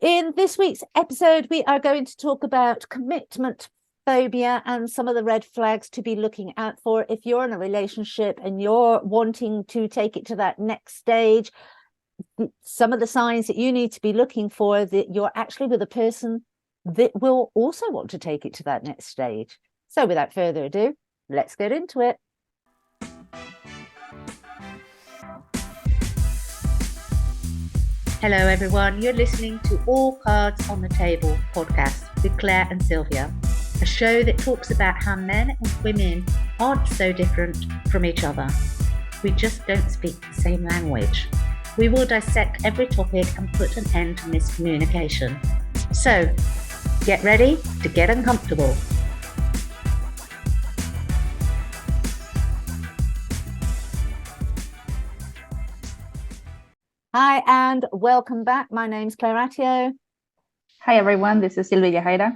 In this week's episode, we are going to talk about commitment phobia and some of the red flags to be looking out for if you're in a relationship and you're wanting to take it to that next stage. Some of the signs that you need to be looking for that you're actually with a person that will also want to take it to that next stage. So without further ado, let's get into it. Hello, everyone. You're listening to All Cards on the Table podcast with Claire and Sylvia, a show that talks about how men and women aren't so different from each other. We just don't speak the same language. We will dissect every topic and put an end to miscommunication. So, get ready to get uncomfortable. Hi, and welcome back. My name's Claire Attio. Hi, everyone. This is Sylvia Jaira.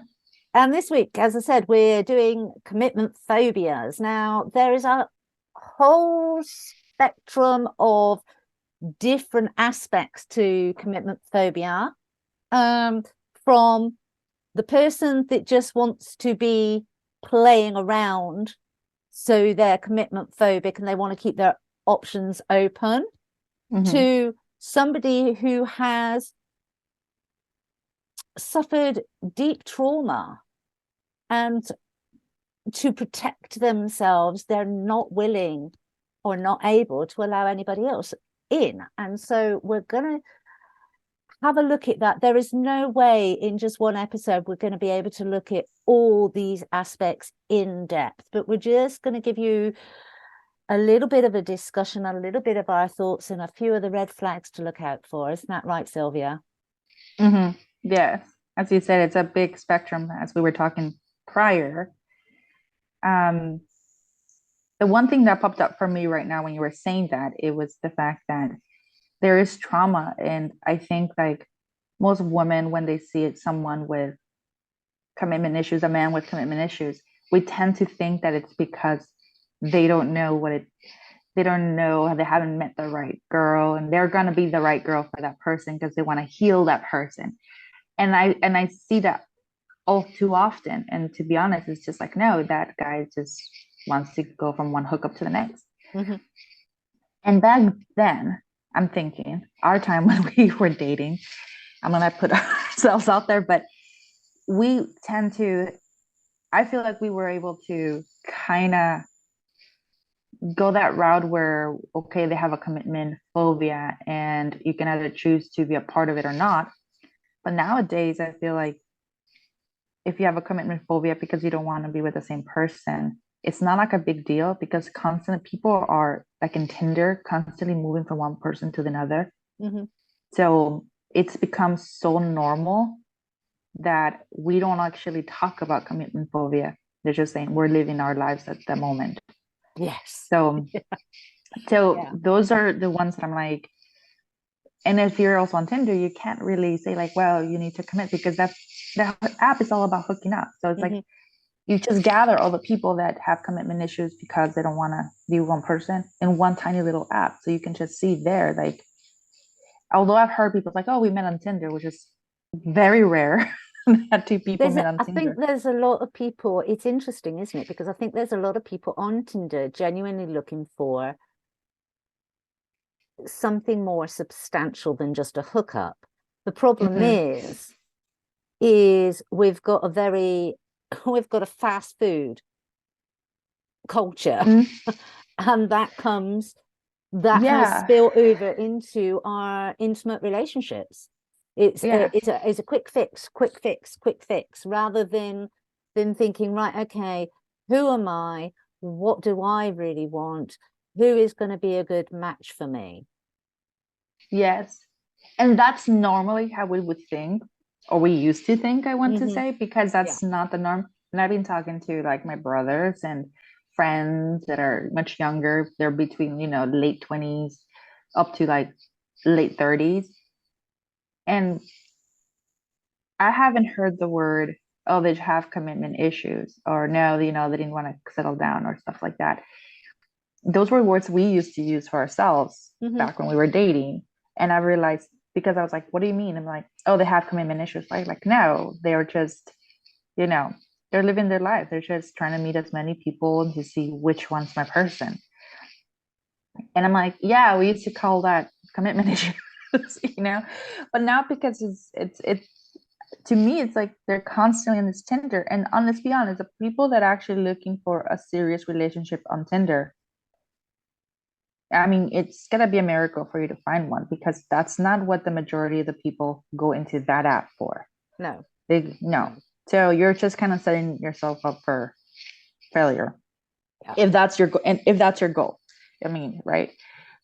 And this week, as I said, we're doing commitment phobias. Now, there is a whole spectrum of different aspects to commitment phobia, from the person that just wants to be playing around, so they're commitment phobic and they want to keep their options open, to somebody who has suffered deep trauma and to protect themselves, they're not willing or not able to allow anybody else in. And so we're going to have a look at that. There is no way in just one episode we're going to be able to look at all these aspects in depth, but we're just going to give you a little bit of a discussion, a little bit of our thoughts, and a few of the red flags to look out for. Isn't that right, Sylvia? Yes. As you said, it's a big spectrum, as we were talking prior. The one thing that popped up for me right now when you were saying that, it was the fact that there is trauma. And I think like most women, when they see it, someone with commitment issues, a man with commitment issues, we tend to think that it's because they don't know they don't know, they haven't met the right girl, and they're going to be the right girl for that person because they want to heal that person. And I see that all too often. And to be honest, it's just like, no, that guy just wants to go from one hookup to the next. And back then, I'm thinking our time when we were dating, I'm going to put ourselves out there, but I feel like we were able to kind of go that route where, okay, they have a commitment phobia and you can either choose to be a part of it or not. But nowadays, I feel like if you have a commitment phobia because you don't want to be with the same person, it's not like a big deal because people are like in Tinder, constantly moving from one person to another. So it's become so normal that we don't actually talk about commitment phobia. They're just saying we're living our lives at the moment. Yes. So those are the ones that I'm like, and if you're also on Tinder, you can't really say like, well, you need to commit because that app is all about hooking up. So it's like you just gather all the people that have commitment issues because they don't want to be one person in one tiny little app. So you can just see there, like, although I've heard people like, oh, we met on Tinder, which is very rare. That two people met on Tinder. I think there's a lot of people. It's interesting, isn't it? Because I think there's a lot of people on Tinder genuinely looking for something more substantial than just a hookup. The problem is we've got a fast food culture, and that has spilled over into our intimate relationships. It's a quick fix, rather than thinking, right, okay, who am I? What do I really want? Who is going to be a good match for me? Yes. And that's normally how we would think, or we used to think, I want to say, because that's not the norm. And I've been talking to like my brothers and friends that are much younger. They're between, late 20s up to like late 30s. And I haven't heard the word, oh, they have commitment issues, or no, they didn't want to settle down or stuff like that. Those were words we used to use for ourselves back when we were dating. And I realized because I was like, what do you mean? I'm like, oh, they have commitment issues. Like no, they're just, you know, they're living their life. They're just trying to meet as many people and to see which one's my person. And I'm like, yeah, we used to call that commitment issues, you know, but now because it's to me, it's like they're constantly on this Tinder. And let's be honest, the people that are actually looking for a serious relationship on Tinder, I mean, it's gonna be a miracle for you to find one, because that's not what the majority of the people go into that app for. No. No. So you're just kind of setting yourself up for failure. Yeah. If that's your and if that's your goal. I mean, right?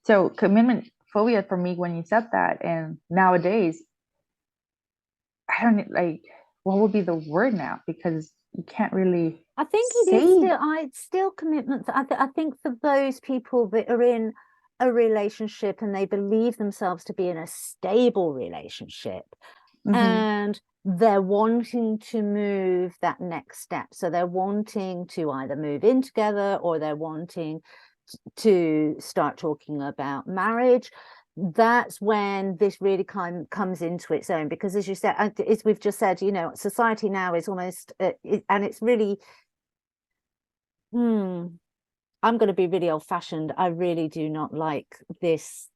So commitment phobia for me, when you said that, and nowadays, I don't like, what would be the word now? Because you can't really I think it is say. still, it's still commitment. I think for those people that are in a relationship and they believe themselves to be in a stable relationship, and they're wanting to move that next step. So they're wanting to either move in together, or they're wanting to start talking about marriage. That's when this really comes into its own, because as you said, as we've just said, you know, society now is almost and it's really I'm going to be really old-fashioned. I really do not like this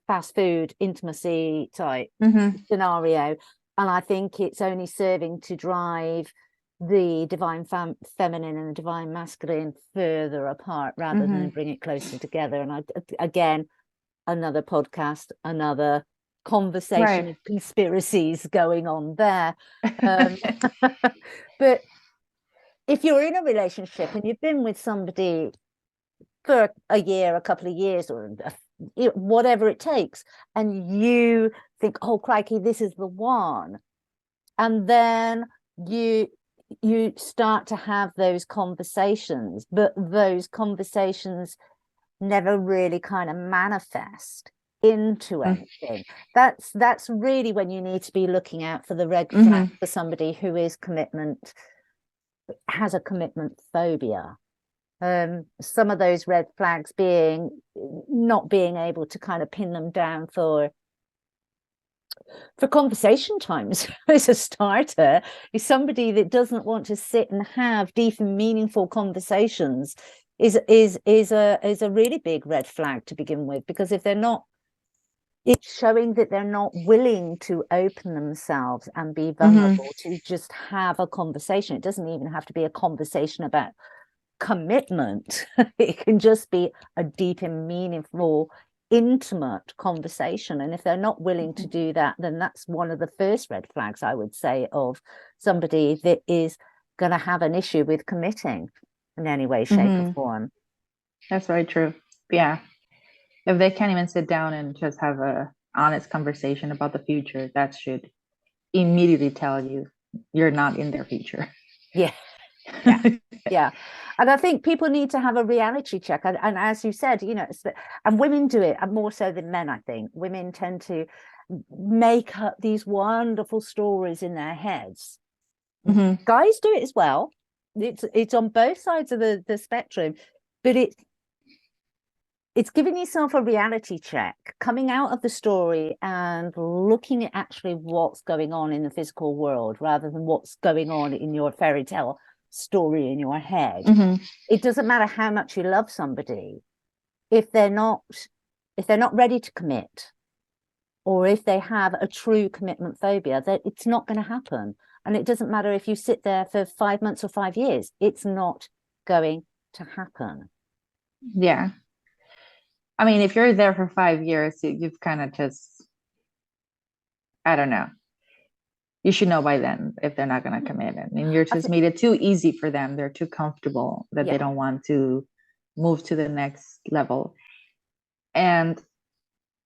fast food intimacy type scenario, and I think it's only serving to drive the divine feminine and the divine masculine further apart rather than bring it closer together. And again, another podcast, another conversation of conspiracies going on there. But if you're in a relationship and you've been with somebody for a year, a couple of years, or whatever it takes, and you think, oh crikey, this is the one, and then you start to have those conversations, but those conversations never really kind of manifest into anything. That's really when you need to be looking out for the red flag for somebody who is has a commitment phobia. Some of those red flags being not being able to kind of pin them down for conversation times as a starter. Is somebody that doesn't want to sit and have deep and meaningful conversations is a really big red flag to begin with, because if they're not, it's showing that they're not willing to open themselves and be vulnerable to just have a conversation. It doesn't even have to be a conversation about commitment. It can just be a deep and meaningful, intimate conversation. And if they're not willing to do that, then that's one of the first red flags, I would say, of somebody that is going to have an issue with committing in any way, shape, or form. That's very true. Yeah. If they can't even sit down and just have a honest conversation about the future, that should immediately tell you you're not in their future. Yeah. Yeah. And I think people need to have a reality check. And as you said, you know, and women do it more so than men. I think women tend to make up these wonderful stories in their heads. Guys do it as well. It's on both sides of the spectrum, but it's giving yourself a reality check, coming out of the story and looking at actually what's going on in the physical world rather than what's going on in your fairy tale story in your head. It doesn't matter how much you love somebody, if they're not ready to commit, or if they have a true commitment phobia, that it's not going to happen. And it doesn't matter if you sit there for 5 months or 5 years, it's not going to happen. Yeah. I mean, if you're there for 5 years, you've kind of just, I don't know. You should know by then if they're not going to commit. I mean, you're just made it too easy for them. They're too comfortable that they don't want to move to the next level. And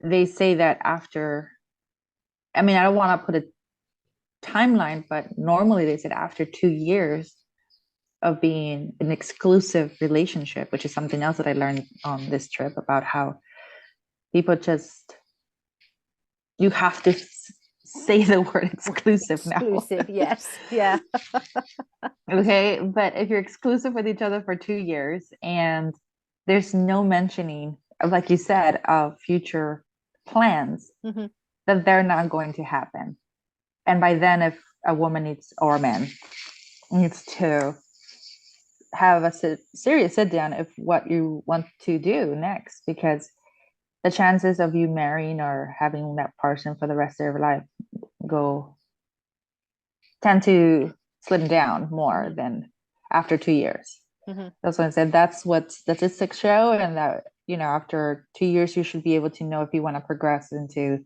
they say that after, I mean, I don't want to put a timeline, but normally they said after 2 years of being an exclusive relationship, which is something else that I learned on this trip about how people just, you have to say the word exclusive now. Exclusive, yes. Yeah. Okay, but if you're exclusive with each other for 2 years and there's no mentioning of, like you said, of future plans, that they're not going to happen. And by then, if a woman needs, or a man needs to have a serious sit down of what you want to do next, because the chances of you marrying or having that person for the rest of your life tend to slim down more than after 2 years. That's what I said. That's what statistics show, and that, after 2 years, you should be able to know if you want to progress into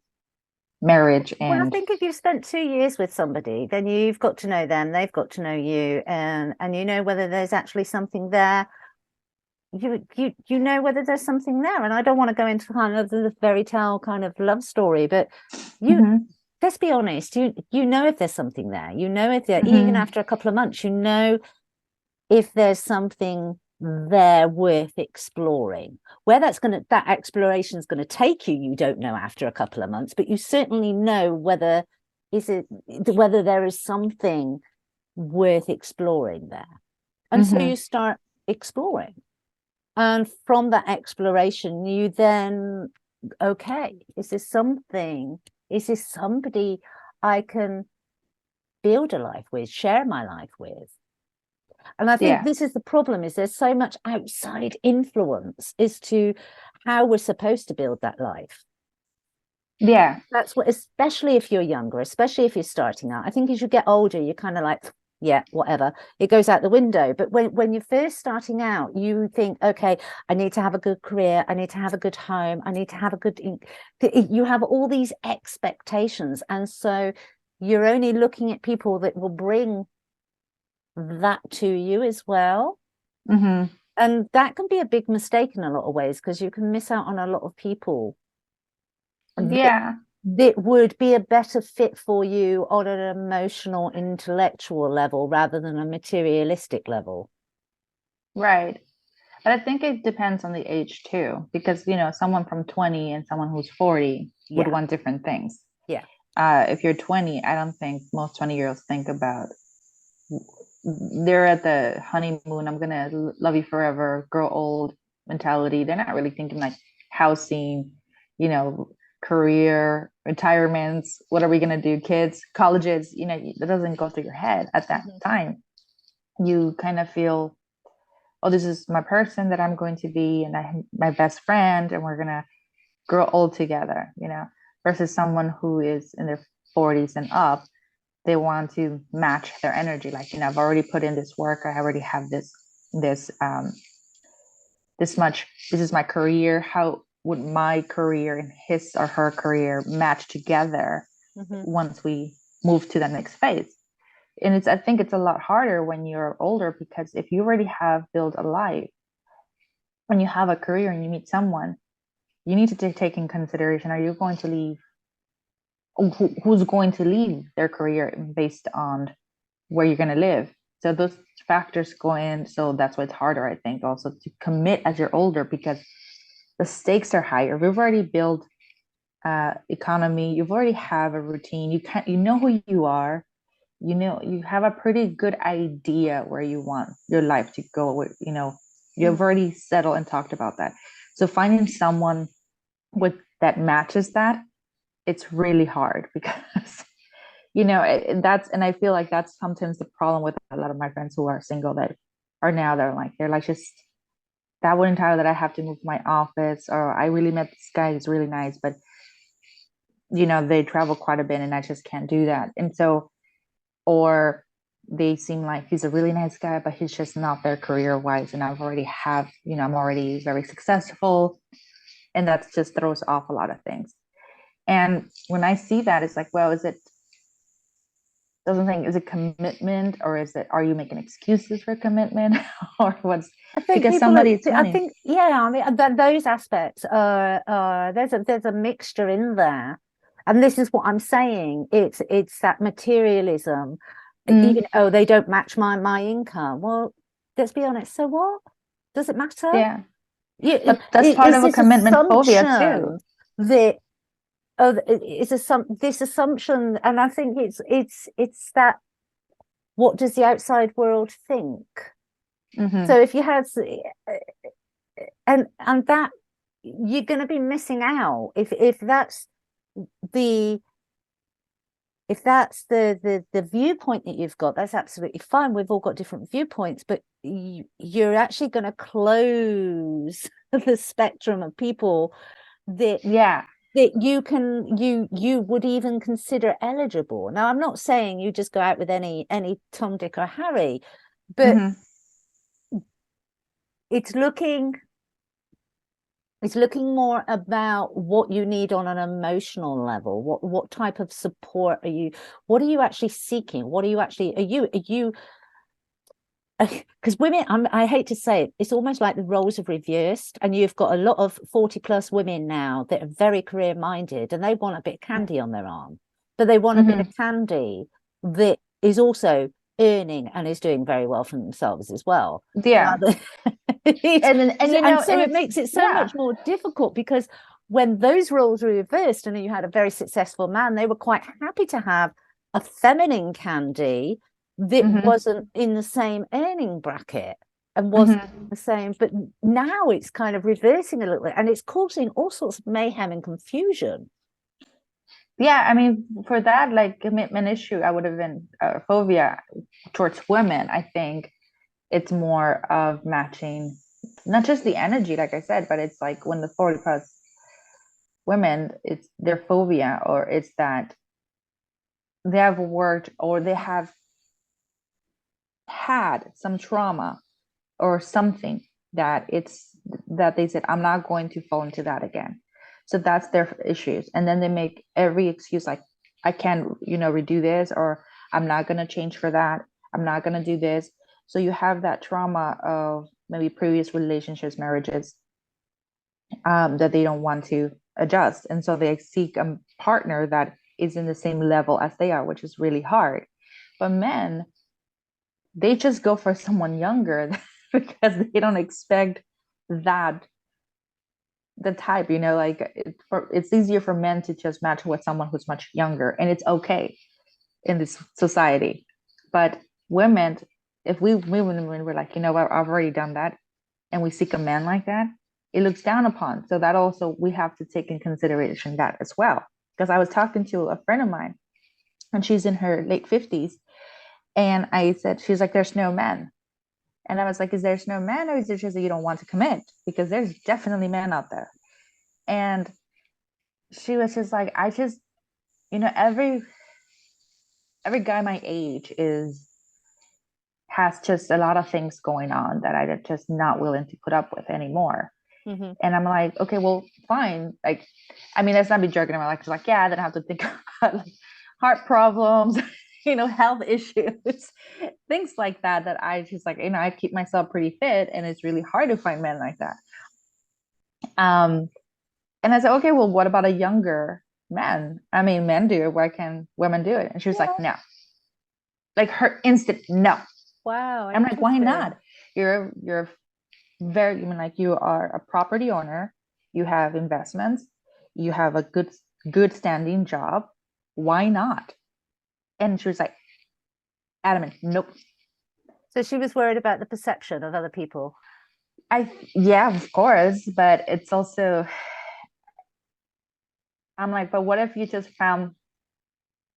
marriage. Well, I And think if you've spent 2 years with somebody, then you've got to know them, they've got to know you, and you know whether there's actually something there. You know whether there's something there. And I don't want to go into kind of the fairy tale kind of love story, but let's be honest, you know if there's something there. You know if there, even after a couple of months, you know if there's something there worth exploring. Where that exploration is going to take you, you don't know after a couple of months, but you certainly know whether there is something worth exploring there. And so you start exploring. And from that exploration, you then, okay, is this somebody I can build a life with, share my life with? And I think this is the problem, is there's so much outside influence as to how we're supposed to build that life. Yeah. That's what, especially if you're younger, especially if you're starting out. I think as you get older, you're kind of like, yeah, whatever, it goes out the window. But when you're first starting out, you think, okay, I need to have a good career, I need to have a good home, I need to have a good, you have all these expectations. And so you're only looking at people that will bring that to you as well. And that can be a big mistake in a lot of ways, because you can miss out on a lot of people that would be a better fit for you on an emotional, intellectual level rather than a materialistic level. Right. But I think it depends on the age too, because someone from 20 and someone who's 40 would want different things. Yeah. If you're 20, I don't think most 20-year-olds think about, they're at the honeymoon, I'm gonna love you forever, grow old mentality. They're not really thinking like housing, career, retirements, what are we gonna do, kids, colleges, that doesn't go through your head at that time. You kind of feel, oh, this is my person that I'm going to be, and my best friend, and we're gonna grow old together, versus someone who is in their 40s and up. They want to match their energy, like, I've already put in this work, I already have this much, this is my career, how would my career and his or her career match together once we move to the next phase? And I think it's a lot harder when you're older, because if you already have built a life, when you have a career and you meet someone, you need to take in consideration, are you going to leave, who's going to leave their career based on where you're going to live? So those factors go in. So that's why it's harder, I think, also to commit as you're older, because the stakes are higher. We've already built economy. You've already have a routine. You know who you are. You have a pretty good idea where you want your life to go. You've already settled and talked about that. So finding someone that matches that, it's really hard, because and I feel like that's sometimes the problem with a lot of my friends who are single, that are now, they're like, just that wouldn't entail that I have to move my office, or I really met this guy, he's really nice, but they travel quite a bit and I just can't do that. And so, or they seem like he's a really nice guy, but he's just not there career wise, and I'm already very successful, and that just throws off a lot of things. And when I see that, it's like, well, is it commitment, or are you making excuses for commitment, or what's, because somebody, I think, I mean, those aspects are there's a mixture in there, and this is what I'm saying. It's that materialism. Even, oh, they don't match my income. Well, let's be honest. So what? Does it matter? Yeah. But that's part of a commitment phobia too. That it's this assumption, and I think it's that, what does the outside world think? So if you had, and that, you're going to be missing out if that's the if that's the viewpoint that you've got, that's absolutely fine. We've all got different viewpoints, but you're actually going to close the spectrum of people that Yeah. that you would even consider eligible. Now, I'm not saying you just go out with any Tom, Dick, or Harry, but Mm-hmm. it's looking more about what you need on an emotional level. What type of support what are you actually seeking? What are you actually, are you because women, I hate to say it, it's almost like the roles have reversed, and you've got a lot of 40 plus women now that are very career minded, and they want a bit of candy on their arm, but they want a bit of Mm-hmm. candy that is also earning and is doing very well for themselves as well. Yeah. Rather, it's, And and so and it it's, makes it so yeah. much more difficult, because when those roles were reversed and you had a very successful man, they were quite happy to have a feminine candy that Mm-hmm. wasn't in the same earning bracket and wasn't Mm-hmm. the same. But now it's kind of reversing a little bit, and it's causing all sorts of mayhem and confusion. Yeah, I mean, for that like commitment issue, I would have been phobia towards women. I think it's more of matching not just the energy, like I said, but it's like when the 40 plus women, it's their phobia, or it's that they have worked or they have had some trauma or something that they said, I'm not going to fall into that again. So that's their issues. And then they make every excuse like, I can't, redo this, or I'm not going to change for that. I'm not going to do this. So you have that trauma of maybe previous relationships, marriages, that they don't want to adjust. And so they seek a partner that is in the same level as they are, which is really hard. But men, they just go for someone younger because they don't expect that the type, like it's easier for men to just match with someone who's much younger, and it's okay in this society. But women, if when we're like, what, I've already done that, and we seek a man like that, it looks down upon. So that also we have to take in consideration that as well. Because I was talking to a friend of mine, and she's in her late 50s, and I said, she's like, there's no men. And I was like, is there's no men, or is it just that you don't want to commit? Because there's definitely men out there. And she was just like, I just, every guy my age has just a lot of things going on that I'm just not willing to put up with anymore. Mm-hmm. And I'm like, okay, well, fine. Like, I mean, let's not be joking around. Like, she's like, yeah, then I have to think about like heart problems, health issues, things like that. That I just like, I keep myself pretty fit, and it's really hard to find men like that. And I said, okay, well, what about a younger man? I mean, men do it. Why can women do it? And she was like, no. Like her instant no. Wow, I'm like, why interesting. not? You're very, I mean, like you are a property owner, you have investments, you have a good standing job. Why not? And she was like, adamant, nope. So she was worried about the perception of other people. Yeah, of course, but it's also, I'm like, but what if you just found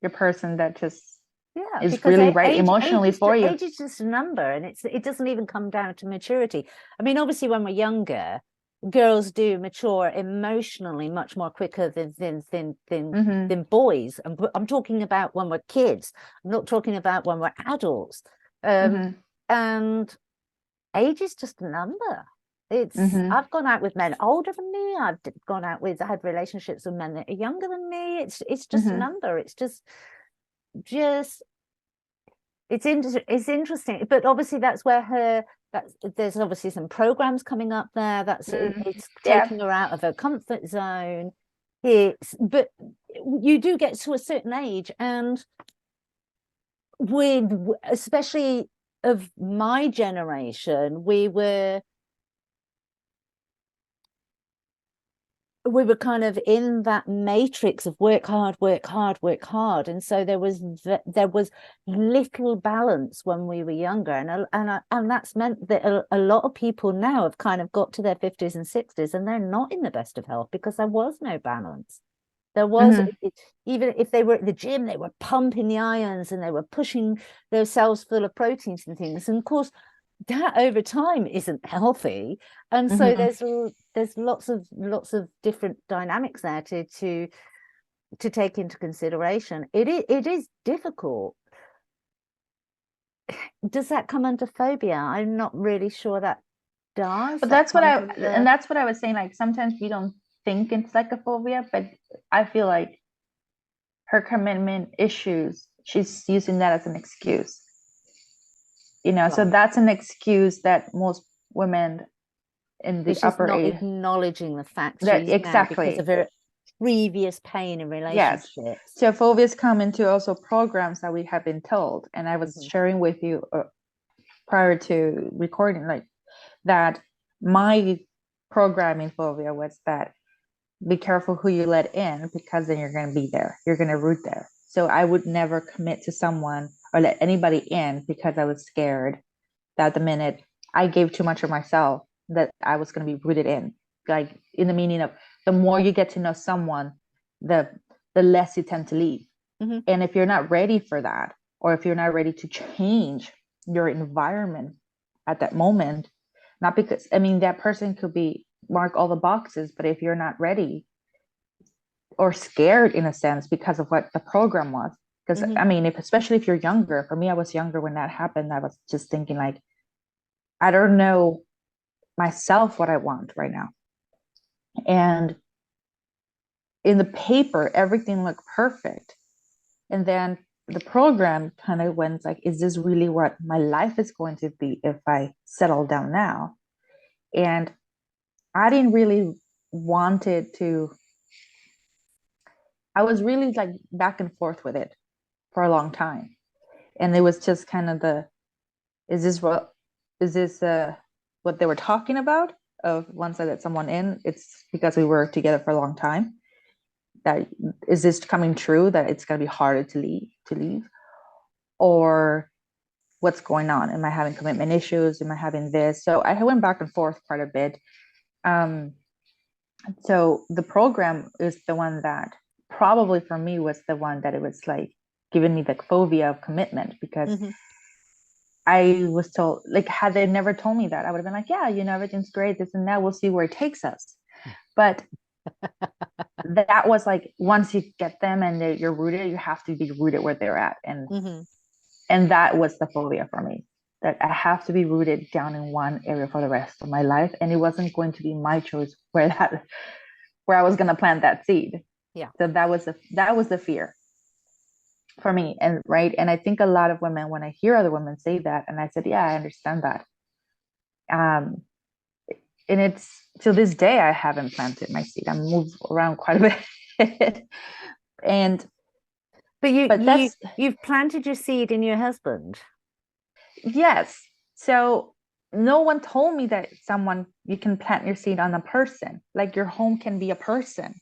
your person that just Yeah, is because really right emotionally for you? age is just a number, and it doesn't even come down to maturity. I mean, obviously, when we're younger, girls do mature emotionally much more quicker Mm-hmm. than boys. And I'm talking about when we're kids. I'm not talking about when we're adults. Mm-hmm. And age is just a number. Mm-hmm. I've gone out with men older than me. I had relationships with men that are younger than me. It's just a Mm-hmm. number. It's just it's interesting, but obviously that's where there's obviously some programs coming up there. Mm-hmm. It's Yeah. taking her out of her comfort zone. But you do get to a certain age, and with especially of my generation, we were kind of in that matrix of work hard, work hard, work hard, and so there was little balance when we were younger, and that's meant that a lot of people now have kind of got to their 50s and 60s, and they're not in the best of health because there was no balance. There was, even if they were at the gym, they were pumping the irons and they were pushing their cells full of proteins and things. And of course, that over time isn't healthy. And so there's lots of different dynamics there to take into consideration. It is difficult. Does that come under phobia? I'm not really sure that does. But that's what that's what I was saying. Like sometimes we don't think it's like a phobia, but I feel like her commitment issues, she's using that as an excuse. You know, so that's an excuse that most women in the upper not age acknowledging the fact that she's exactly because of her previous pain in relationships. Yes. So phobias come into also programs that we have been told, and I was sharing with you prior to recording, like that my programming phobia was that be careful who you let in, because then you're going to be there, you're going to root there. So I would never commit to someone or let anybody in because I was scared that the minute I gave too much of myself that I was going to be rooted in, like in the meaning of the more you get to know someone, the less you tend to leave. And if you're not ready for that, or if you're not ready to change your environment at that moment, not because, I mean, that person could be mark all the boxes, but if you're not ready or scared in a sense because of what the program was, because I mean, especially if you're younger, for me, I was younger when that happened. I was just thinking like, I don't know myself what I want right now. And in the paper, everything looked perfect. And then the program kind of went like, is this really what my life is going to be if I settle down now? And I didn't really want it to, I was really like back and forth with it for a long time. And it was just kind of is this what they were talking about? Of once I let someone in, it's because we were together for a long time. That is this coming true, that it's going to be harder to leave, or what's going on? Am I having commitment issues? Am I having this? So I went back and forth quite a bit. So the program is the one that probably for me was the one that it was like giving me the phobia of commitment, because I was told, like, had they never told me that, I would have been like, yeah, you know, everything's great, this and that, we'll see where it takes us. But that was like, once you get them and you're rooted, you have to be rooted where they're at. And that was the phobia for me, that I have to be rooted down in one area for the rest of my life. And it wasn't going to be my choice where I was going to plant that seed. Yeah. So that was the fear for me. And right. And I think a lot of women, when I hear other women say that, and I said, yeah, I understand that. And it's, to this day, I haven't planted my seed. I moved around quite a bit. But you've planted your seed in your husband. Yes. So no one told me that you can plant your seed on a person, like your home can be a person,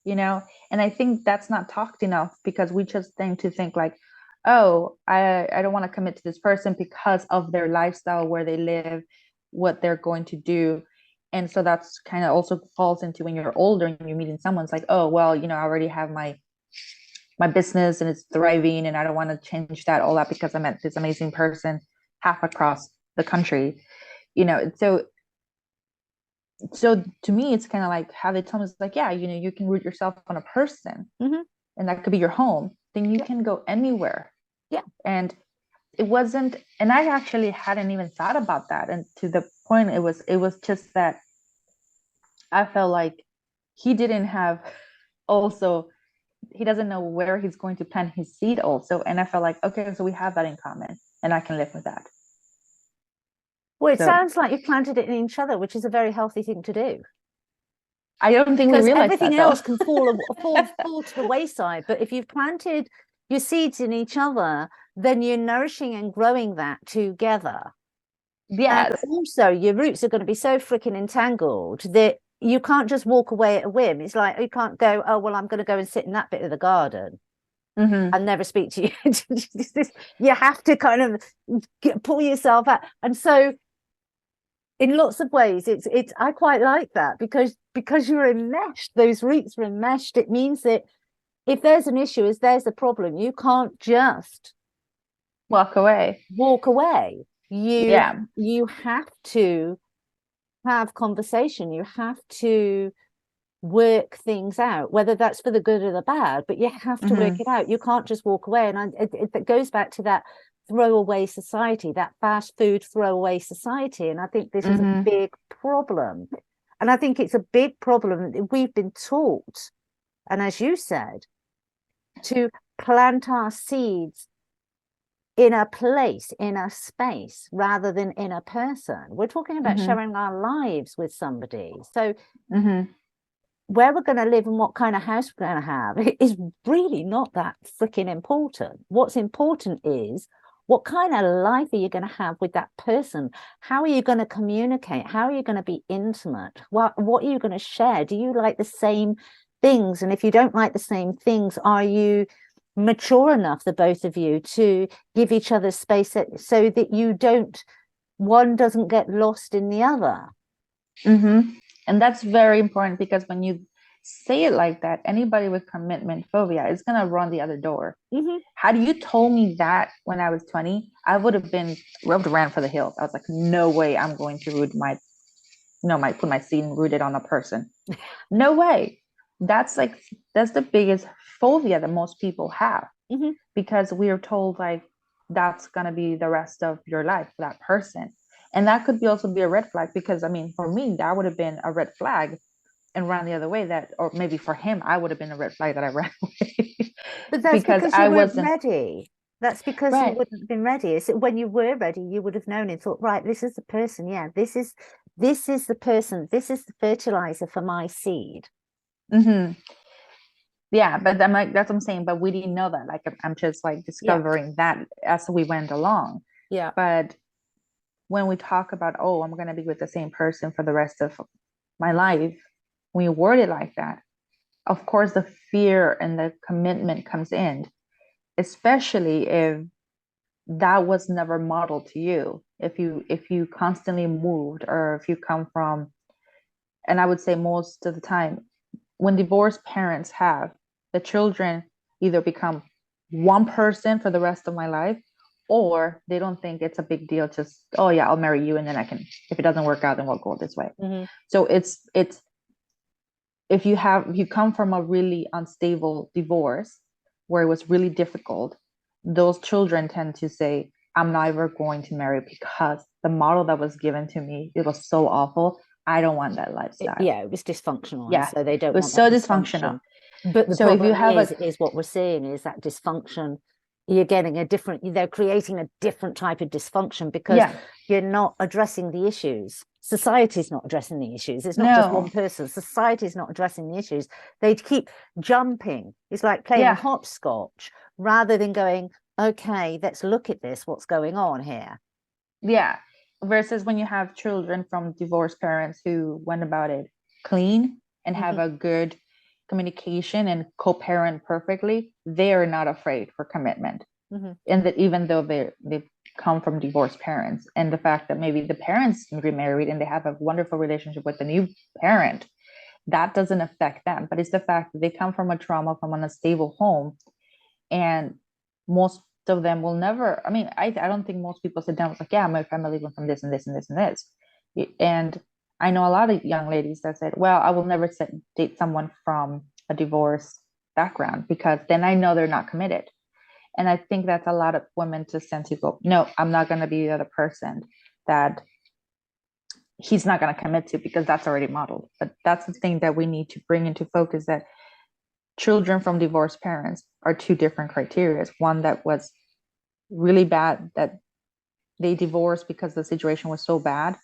you know? And I think that's not talked enough, because we just tend to think like, oh, I don't want to commit to this person because of their lifestyle, where they live, what they're going to do. And so that's kind of also falls into when you're older and you're meeting someone's like, oh, well, you know, I already have my business and it's thriving, and I don't want to change that, all that, because I met this amazing person half across the country, you know. So to me, it's kind of like how they tell me, it's like, yeah, you know, you can root yourself on a person, and that could be your home, then you can go anywhere. And it wasn't, and I actually hadn't even thought about that, and to the point, it was just that I felt like he didn't have, also he doesn't know where he's going to plant his seed also. And I felt like, okay, so we have that in common, and I can live with that. Well, it sounds like you've planted it in each other, which is a very healthy thing to do. I don't think we realize everything that, else can fall to the wayside. But if you've planted your seeds in each other, then you're nourishing and growing that together. Yes. And also, your roots are going to be so freaking entangled that you can't just walk away at a whim. It's like, you can't go, oh, well, I'm going to go and sit in that bit of the garden and never speak to you. You have to kind of pull yourself out. And so in lots of ways, it's I quite like that because you're enmeshed, those roots are enmeshed. It means that if there's an issue, if there's a problem, you can't just Walk away. walk away. Yeah. You have to have conversation. You have to work things out, whether that's for the good or the bad, but you have to work it out. You can't just walk away. And it goes back to that throwaway society, that fast food throwaway society. And I think this is a big problem. And I think it's a big problem that we've been taught, and as you said, to plant our seeds in a place, in a space, rather than in a person. We're talking about sharing our lives with somebody. So where we're going to live and what kind of house we're going to have is really not that freaking important. What's important is what kind of life are you going to have with that person? How are you going to communicate? How are you going to be intimate? What are you going to share? Do you like the same things? And if you don't like the same things, are you mature enough, the both of you, to give each other space so that you don't, one doesn't get lost in the other? And that's very important, because when you say it like that, anybody with commitment phobia is going to run the other door. Had you told me that when I was 20, I would have ran for the hills. I was like, no way I'm going to root put my seed rooted on a person. No way. That's the biggest phobia that most people have, because we are told like that's going to be the rest of your life for that person. And that could also be a red flag, because I mean, for me, that would have been a red flag and ran the other way, or maybe for him, I would have been a red flag that I ran away. But that's because I you weren't wasn't ready. That's because you right. wouldn't have been ready. So when you were ready, you would have known and thought, right, this is the person. Yeah, this is the person. This is the fertilizer for my seed. Yeah, but I'm like, that's what I'm saying. But we didn't know that. Like, I'm just like Yeah. discovering that as we went along. Yeah. But when we talk about, oh, I'm going to be with the same person for the rest of my life, when you word it like that, of course, the fear and the commitment comes in, especially if that was never modeled to you. If you constantly moved, or if you come from, and I would say most of the time, when divorced parents have, the children either become one person for the rest of my life, or they don't think it's a big deal. Just, oh yeah, I'll marry you, and then I can, if it doesn't work out, then we'll go this way. So it's if you come from a really unstable divorce where it was really difficult, those children tend to say, I'm never going to marry, because the model that was given to me, it was so awful. I don't want that lifestyle. It was dysfunctional. Yeah, so they don't it was want so that dysfunctional. But the So if you problem have is what we're seeing is that dysfunction. You're getting they're creating a different type of dysfunction because you're not addressing the issues. Society's not addressing the issues. It's not just one person. Society's not addressing the issues. They keep jumping. It's like playing hopscotch rather than going, okay, let's look at this. What's going on here? Yeah. Versus when you have children from divorced parents who went about it clean and have a good communication and co-parent perfectly, they're not afraid for commitment. And that even though they've come from divorced parents, and the fact that maybe the parents remarried and they have a wonderful relationship with the new parent, that doesn't affect them. But it's the fact that they come from a trauma, from an unstable home, and most of them will never, I mean, I don't think most people sit down and like, yeah, my family went from this and this and this and this. And I know a lot of young ladies that said, well, I will never date someone from a divorce background, because then I know they're not committed. And I think that's a lot of women just tend to go, no, I'm not going to be the other person that he's not going to commit to, because that's already modeled. But that's the thing that we need to bring into focus, that children from divorced parents are two different criteria. One that was really bad, that they divorced because the situation was so bad,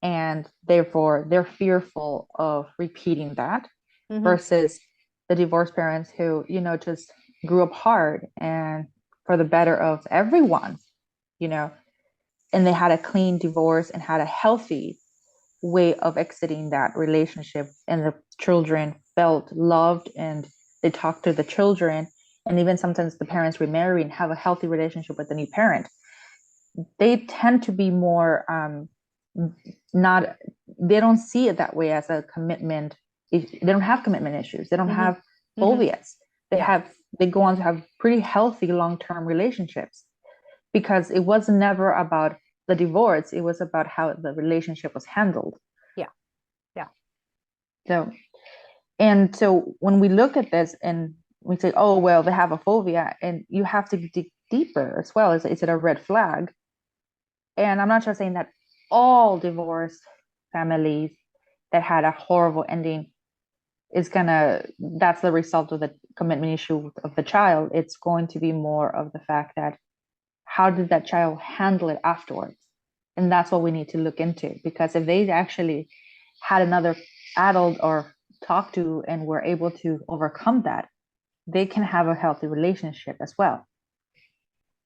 and therefore they're fearful of repeating that, versus the divorced parents who, just grew up hard and for the better of everyone, and they had a clean divorce and had a healthy way of exiting that relationship, and the children felt loved, and they talked to the children, and even sometimes the parents remarry and have a healthy relationship with the new parent. They tend to be more not, they don't see it that way as a commitment. They don't have commitment issues. They don't Mm-hmm. have Mm-hmm. phobias. They go on to have pretty healthy long-term relationships, because it was never about the divorce. It was about how the relationship was handled. Yeah. Yeah. So when we look at this and we say, oh, well, they have a phobia, and you have to dig deeper as well. Is it a red flag? And I'm not just saying that all divorced families that had a horrible ending that's the result of the commitment issue of the child. It's going to be more of the fact that, how did that child handle it afterwards? And that's what we need to look into, because if they actually had another adult or talk to and were able to overcome that, they can have a healthy relationship as well.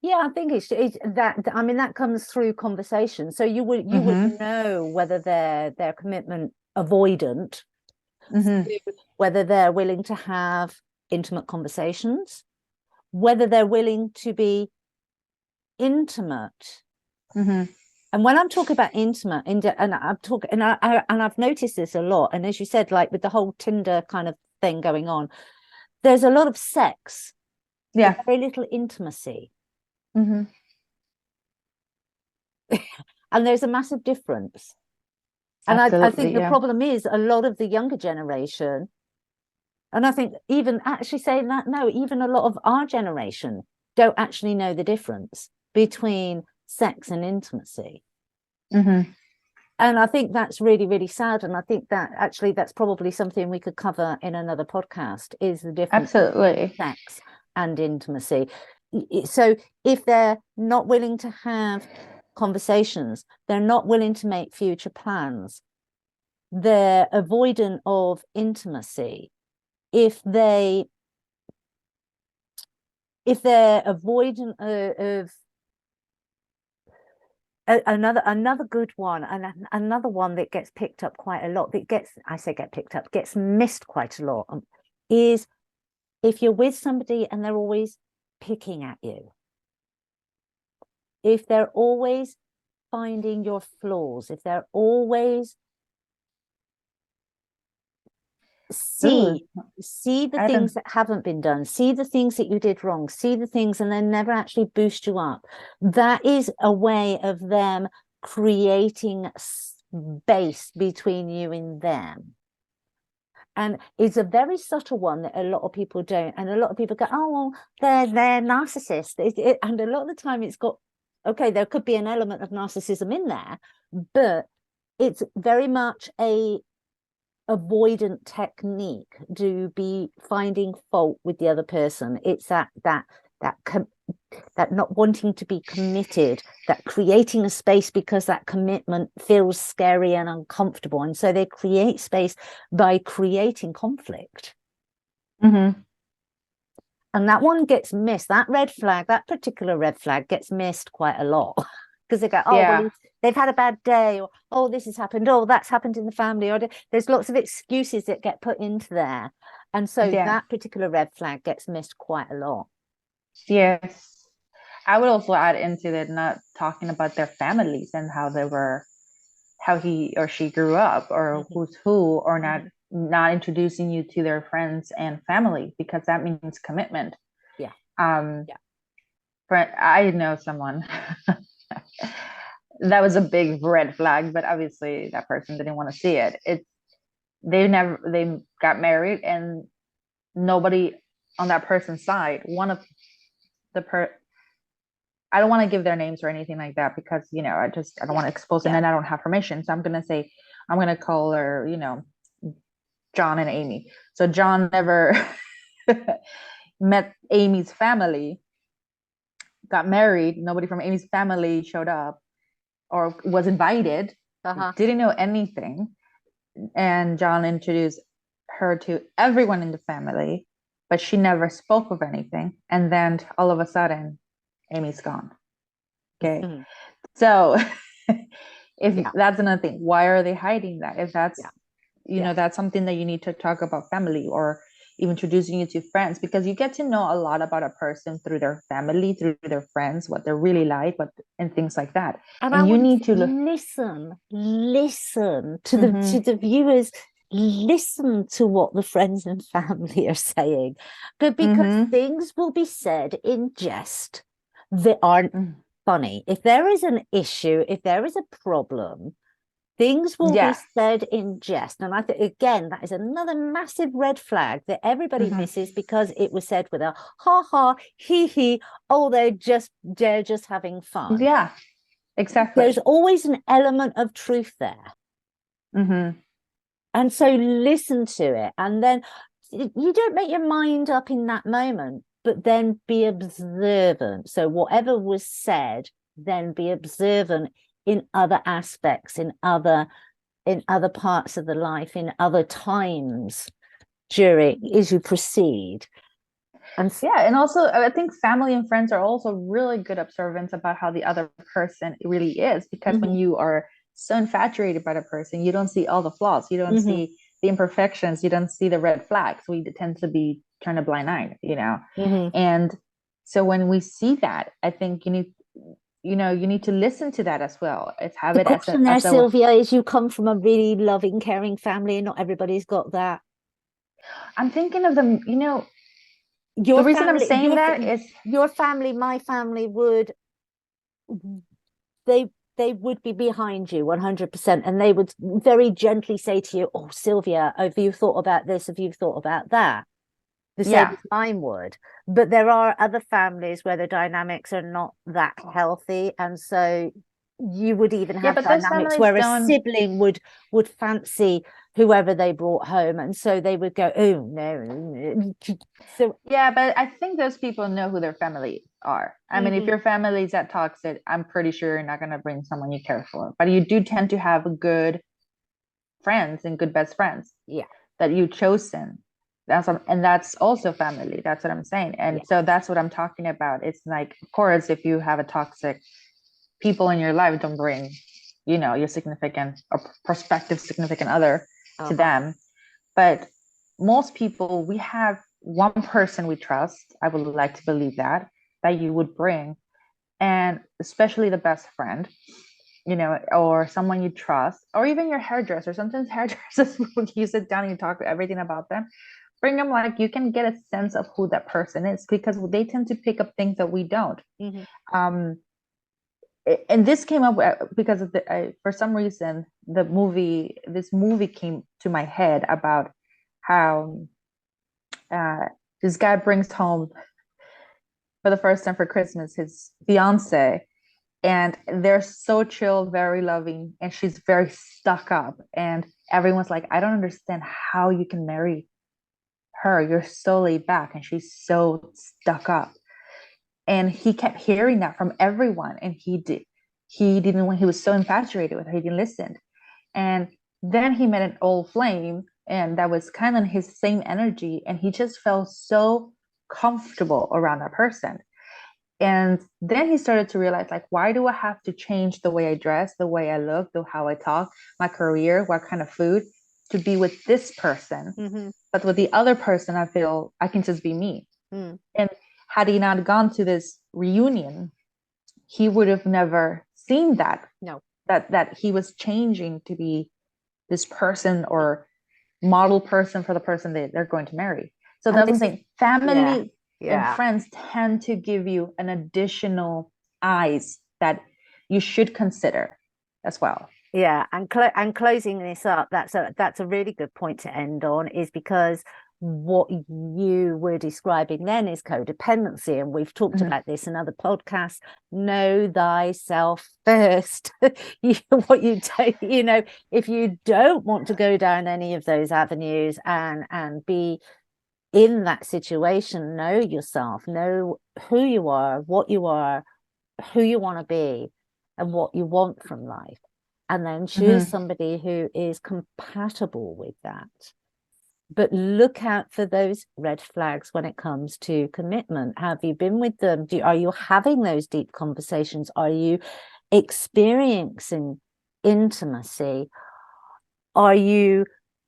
Yeah, I think it's that. I mean, that comes through conversation. So you would know whether they're commitment avoidant, whether they're willing to have intimate conversations, whether they're willing to be intimate. And when I'm talking about intimate, and I'm talking, and I've noticed this a lot. And as you said, like with the whole Tinder kind of thing going on, there's a lot of sex, Yeah. but very little intimacy. And there's a massive difference. And I think the problem is a lot of the younger generation, and I think even actually saying that, no, even a lot of our generation don't actually know the difference between sex and intimacy. And I think that's really, really sad. And I think that actually that's probably something we could cover in another podcast, is the difference between sex and intimacy. So if they're not willing to have conversations, they're not willing to make future plans, they're avoidant of intimacy, if they're avoidant of another good one, and another one that gets picked up quite a lot, gets missed quite a lot, is if you're with somebody and they're always picking at you, if they're always finding your flaws, if they're always see the things that haven't been done, see the things that you did wrong, see the things, and then never actually boost you up, that is a way of them creating space between you and them. And it's a very subtle one that a lot of people don't. And a lot of people go, oh, well, they're narcissists. And a lot of the time it's got, okay, there could be an element of narcissism in there, but it's very much a avoidant technique to be finding fault with the other person. It's that not wanting to be committed, that creating a space because that commitment feels scary and uncomfortable, and so they create space by creating conflict. And that one gets missed. That particular red flag gets missed quite a lot, because they go, oh, well, they've had a bad day, or oh, this has happened, oh, that's happened in the family, or there's lots of excuses that get put into there, and so that particular red flag gets missed quite a lot. Yes, I would also add into that, not talking about their families and how he or she grew up, or who's who, or not introducing you to their friends and family, because that means commitment. I know someone that was a big red flag, but obviously that person didn't want to see it. They got married, and nobody on that person's side, one of I don't want to give their names or anything like that, because I don't want to expose them, and I don't have permission. So I'm gonna call her, John and Amy. So John never met Amy's family, got married, nobody from Amy's family showed up or was invited, didn't know anything. And John introduced her to everyone in the family, but she never spoke of anything. And then all of a sudden, Amy's gone. Okay. So if that's another thing, why are they hiding that? If that's, that's something that you need to talk about family, or, introducing you to friends, because you get to know a lot about a person through their family, through their friends, what they're really like, and things like that. And I And you want need to to look. listen to Mm-hmm. the viewers, listen to what the friends and family are saying, but because Mm-hmm. things will be said in jest that aren't funny. If there is an issue, if there is a problem, things will be Yes. said in jest. And I think, again, that is another massive red flag that everybody Mm-hmm. misses because it was said with a ha ha, hee hee, oh, they're just having fun. Yeah, exactly. There's always an element of truth there. Mm-hmm. And so listen to it. And then you don't make your mind up in that moment, but then be observant. So whatever was said, then be observant in other aspects, in other parts of the life, in other times during as you proceed. And Yeah, and also I think family and friends are also really good observants about how the other person really is, because when you are so infatuated by the person, you don't see all the flaws, you don't see the imperfections, you don't see the red flags. We tend to be turn a blind eye, And so when we see that, I think you need to listen to that as well. It's have the it as question there, a Sylvia, is you come from a really loving, caring family, and not everybody's got that. I'm thinking of them, the Your reason I'm family, saying that is your family, my family would they would be behind you 100%, and they would very gently say to you, oh, Sylvia, have you thought about this, have you thought about that, the same yeah. as mine would. But there are other families where the dynamics are not that healthy, and so you would even Yeah, have but those dynamics families where a don't. sibling would fancy whoever they brought home, and so they would go, oh no. So Yeah, but I think those people know who their family are. I mean, if your family is that toxic, I'm pretty sure you're not going to bring someone you care for. But you do tend to have good friends and good best friends yeah, that you've chosen. And that's also family. That's what I'm saying. And yeah, so that's what I'm talking about. It's like, of course, if you have a toxic people in your life, don't bring, your significant or prospective significant other to them. But most people, we have one person we trust. I would like to believe that you would bring, and especially the best friend, or someone you trust, or even your hairdresser. Sometimes hairdressers, when you sit down and you talk everything about them, bring them, like you can get a sense of who that person is, because they tend to pick up things that we don't. Um, and this came up because of for some reason, this movie came to my head about how this guy brings home for the first time for Christmas his fiance, and they're so chill, very loving, and she's very stuck up. And everyone's like, I don't understand how you can marry her. You're so laid back, and she's so stuck up. And he kept hearing that from everyone, and he didn't, when he was so infatuated with her, he didn't listen. And then he met an old flame, and that was kind of his same energy, and he just felt so comfortable around that person. And then he started to realize, like, why do I have to change the way I dress, the way I look, how I talk, my career, what kind of food, to be with this person? But with the other person, I feel I can just be me. And had he not gone to this reunion, he would have never seen that. no, that he was changing to be this person, or model person for the person they're going to marry. So and that's what I'm this is saying. Family and yeah. friends tend to give you an additional eyes that you should consider as well. Yeah, and closing this up, that's a really good point to end on, is because what you were describing then is codependency, and we've talked about this in other podcasts. Know thyself first. What you do, if you don't want to go down any of those avenues and be in that situation, know yourself, know who you are, what you are, who you want to be, and what you want from life, and then choose somebody who is compatible with that. But look out for those red flags when it comes to commitment. Have you been with them? Are you having those deep conversations? Are you experiencing intimacy? Are you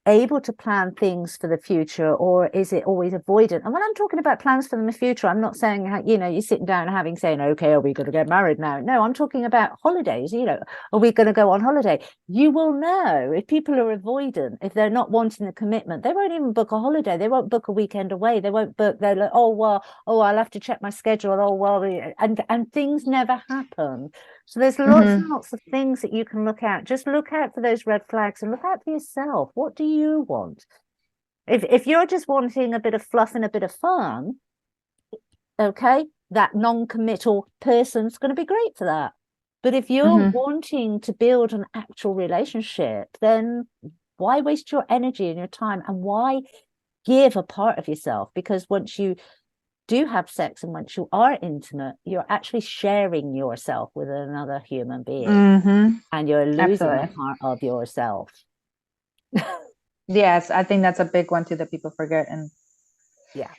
able to plan things for the future, or is it always avoidant? And when I'm talking about plans for the future, I'm not saying, you're sitting down and saying, okay, are we going to get married now? No, I'm talking about holidays. Are we going to go on holiday? You will know if people are avoidant, if they're not wanting the commitment, they won't even book a holiday. They won't book a weekend away. They won't book. They're like, I'll have to check my schedule. And things never happen. So there's lots and lots of things that you can look at. Just look out for those red flags and look out for yourself. What do you want? If you're just wanting a bit of fluff and a bit of fun, okay, that non-committal person's going to be great for that. But if you're wanting to build an actual relationship, then why waste your energy and your time, and why give a part of yourself? Because once you do have sex and once you are intimate, you're actually sharing yourself with another human being, and you're losing a part of yourself. Yes, I think that's a big one too that people forget, and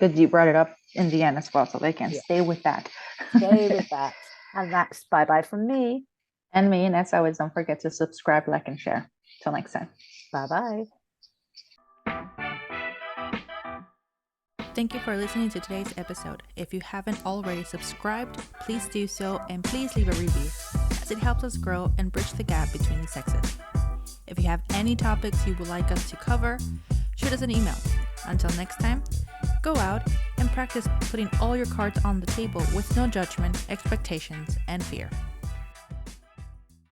good you brought it up in the end as well, so they can stay with that. Stay with that. And that's bye from me and me. And as always, don't forget to subscribe, like, and share. Till next time. Bye. Thank you for listening to today's episode. If you haven't already subscribed, please do so, and please leave a review, as it helps us grow and bridge the gap between the sexes. If you have any topics you would like us to cover, shoot us an email. Until next time, go out and practice putting all your cards on the table with no judgment, expectations, and fear.